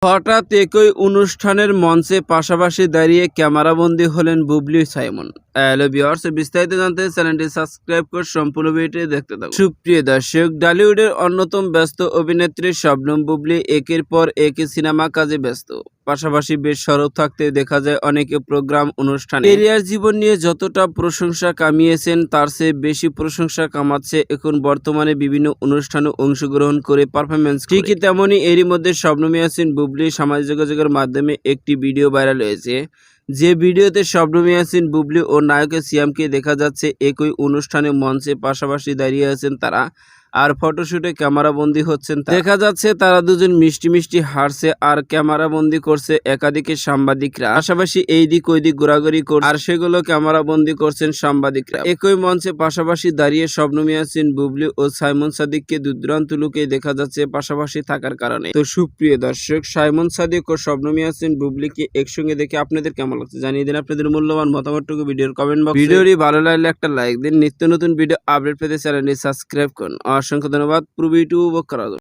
হঠাৎ একই অনুষ্ঠানের মঞ্চে পাশাপাশি দাঁড়িয়ে ক্যামেরাবন্দী হলেন বুবলি সাইমন। হ্যালো ভিউয়ার্স, বিস্তারিত জানতে চ্যানেলটি সাবস্ক্রাইব করে সম্পূর্ণ ভিডিওটি দেখতে থাকুন। সুপ্রিয় দর্শক, টলিউডের অন্যতম ব্যস্ত অভিনেত্রী শবনম বুবলি একের পর এক সিনেমা কাজে ব্যস্ত, পাশাপাশি বেশ সরব থাকতে দেখা যায় অনেকে প্রোগ্রাম অনুষ্ঠানে। ক্যারিয়ার জীবন নিয়ে যতটা প্রশংসা কামিয়েছেন তার চেয়ে বেশি প্রশংসা কামাচ্ছে এখন বর্তমানে বিভিন্ন অনুষ্ঠানে অংশগ্রহণ করে পারফরমেন্স। ঠিকই তেমনি এরই মধ্যে শবনম ইয়াসমিন বুবলি সামাজিক যোগাযোগের মাধ্যমে একটি ভিডিও ভাইরাল হয়েছে, যে ভিডিওতে শবনম ইয়াসমিন বুবলি ও নায়ক সিয়ামকে দেখা যাচ্ছে একই অনুষ্ঠানে মঞ্চে পাশাপাশি দাঁড়িয়ে আছেন তারা, আর ফটোশুটে ক্যামেরাবন্দি হচ্ছেন। দেখা যাচ্ছে তারা দুজন মিষ্টি মিষ্টি হাসছে আর ক্যামেরাবন্দি করছে একাধিক সাংবাদিকরা, পাশাপাশি এই দিক ওই দিক ঘোরাঘুরি করছে আর সেগুলো ক্যামেরাবন্দি করছেন সাংবাদিকরা। একই মঞ্চে পাশাপাশি দাঁড়িয়ে শবনম ইয়াসমিন বুবলি ও সাইমন সাদিককে দূরদূরান্ত লুকে দেখা যাচ্ছে পাশাপাশি থাকার কারণে। তো সুপ্রিয় দর্শক, সাইমন সাদিক ও শবনম ইয়াসমিন বুবলিকে একসঙ্গে দেখে আপনাদের কেমন লাগছে জানিয়ে দিন আপনাদের মূল্যবান মতামতটুকু ভিডিওর কমেন্ট বক্সে। ভিডিওটি ভালো লাগলে একটা লাইক দিন, নিত্য নতুন ভিডিও আপডেট পেতে চ্যানেলটি সাবস্ক্রাইব করুন। অসংখ্য ধন্যবাদ পুরো ভিডিও উপভোগ করার জন্য।